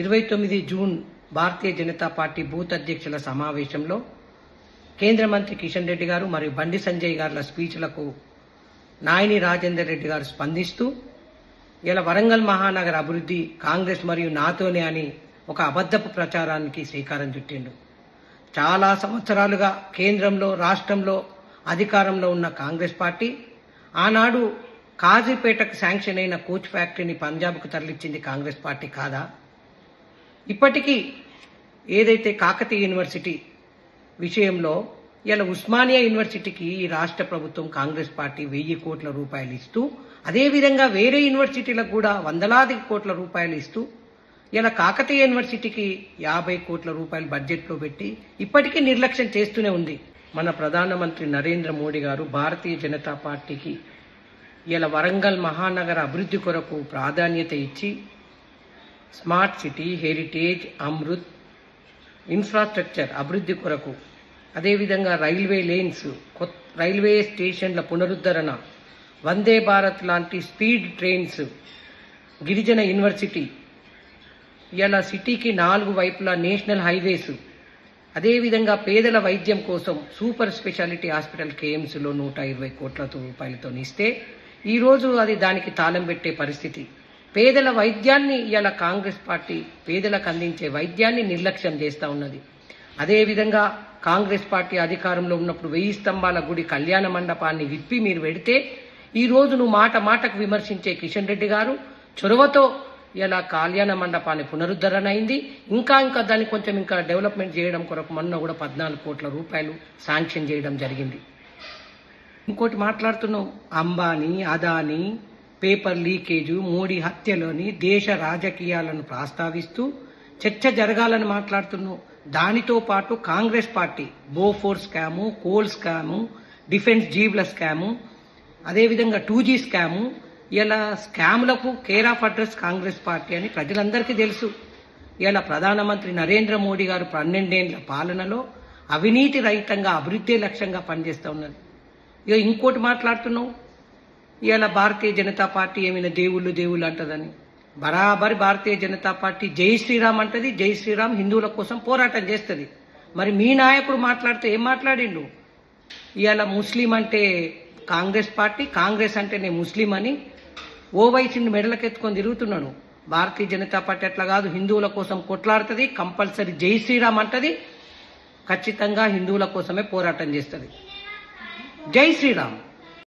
29 June Bharatiya Janata party booth అధ్యక్షుల సమావేశంలో కేంద్ర మంత్రి కిషన్ రెడ్డి గారు మరియు బండి సంజయ్ గారుల స్పీచ్లకు నాయని రాజేందర్ రెడ్డి గారు స్పందిస్తూ ఇలా వరంగల్ మహానగర అభివృద్ధి కాంగ్రెస్ మరియు నాతోనే అని ఒక అబద్ధపు ప్రచారానికి శ్రీకారం చుట్టిండు. చాలా సంవత్సరాలుగా కేంద్రంలో రాష్ట్రంలో అధికారంలో ఉన్న కాంగ్రెస్ పార్టీ ఆనాడు కాజీపేటకు శాంక్షన్ అయిన కోచ్ ఫ్యాక్టరీని పంజాబ్కు తరలించింది కాంగ్రెస్ పార్టీ కాదా? ఇప్పటికీ ఏదైతే కాకతీయ యూనివర్సిటీ విషయంలో ఇలా ఉస్మానియా యూనివర్సిటీకి ఈ రాష్ట్ర ప్రభుత్వం కాంగ్రెస్ పార్టీ 1000 కోట్ల రూపాయలు ఇస్తూ, అదేవిధంగా వేరే యూనివర్సిటీలకు కూడా వందలాది కోట్ల రూపాయలు ఇస్తూ ఇలా కాకతీయ యూనివర్సిటీకి 50 కోట్ల రూపాయలు బడ్జెట్లో పెట్టి ఇప్పటికీ నిర్లక్ష్యం చేస్తూనే ఉంది. మన ప్రధానమంత్రి నరేంద్ర మోడీ గారు భారతీయ జనతా పార్టీకి ఇలా వరంగల్ మహానగర అభివృద్ధి కొరకు ప్రాధాన్యత ఇచ్చి smart city, heritage, Amrit, infrastructure అభివృద్ధి కొరకు, అదేవిధంగా రైల్వే లేన్స్, రైల్వే స్టేషన్ల పునరుద్ధరణ, వందే భారత్ లాంటి స్పీడ్ ట్రైన్స్, గిరిజన యూనివర్సిటీ, ఇలా సిటీకి 4 వైపులా నేషనల్ హైవేస్, అదేవిధంగా పేదల వైద్యం కోసం సూపర్ స్పెషాలిటీ హాస్పిటల్ కేఎంస్లో 120 కోట్ల రూపాయలతో ఇస్తే ఈరోజు అది దానికి తాళం పెట్టే పరిస్థితి. పేదల వైద్యాన్ని ఇలా కాంగ్రెస్ పార్టీ పేదలకు అందించే వైద్యాన్ని నిర్లక్ష్యం చేస్తూ ఉన్నది. అదేవిధంగా కాంగ్రెస్ పార్టీ అధికారంలో ఉన్నప్పుడు 1000 స్తంభాల గుడి కళ్యాణ మండపాన్ని విప్పి మీరు పెడితే ఈరోజు నువ్వు మాటకు విమర్శించే కిషన్ రెడ్డి గారు చొరవతో ఇలా కళ్యాణ మండపాన్ని పునరుద్ధరణ అయింది. ఇంకా దాన్ని కొంచెం ఇంకా డెవలప్మెంట్ చేయడం కొరకు మొన్న కూడా 14 కోట్ల రూపాయలు శాంక్షన్ చేయడం జరిగింది. ఇంకోటి మాట్లాడుతున్నాం, అంబానీ, అదానీ, పేపర్ లీకేజు, మోడీ హత్యలోని దేశ రాజకీయాలను ప్రస్తావిస్తూ చర్చ జరగాలని మాట్లాడుతున్నాం. దానితో పాటు Congress party Bofors scam, coal scam, defence జీవుల స్కాము, అదేవిధంగా 2G స్కాము, ఇలా స్కాములకు care of address Congress party అని ప్రజలందరికీ తెలుసు. ఇలా ప్రధానమంత్రి నరేంద్ర మోడీ గారు 12 ఏళ్ల పాలనలో అవినీతి రహితంగా అభివృద్ధి లక్ష్యంగా పనిచేస్తూ ఉన్నది. ఇక ఇంకోటి మాట్లాడుతున్నావు, ఇలా భారతీయ జనతా పార్టీ ఏమైనా దేవుళ్ళు అంటదని. బరాబరి భారతీయ జనతా పార్టీ జై శ్రీరామ్ అంటది, జై శ్రీరామ్ హిందువుల కోసం పోరాటం చేస్తుంది. మరి మీ నాయకుడు మాట్లాడితే ఏం మాట్లాడిండు? ఇవాళ ముస్లిం అంటే కాంగ్రెస్ పార్టీ, కాంగ్రెస్ అంటే నేను ముస్లిం అని ఓవైసీని మెడలకెత్తుకొని తిరుగుతున్నాడు. భారతీయ జనతా పార్టీ అట్లా కాదు, హిందువుల కోసం కొట్లాడుతుంది, కంపల్సరీ జై శ్రీరామ్ అంటది, ఖచ్చితంగా హిందువుల కోసమే పోరాటం చేస్తుంది. జై శ్రీరామ్.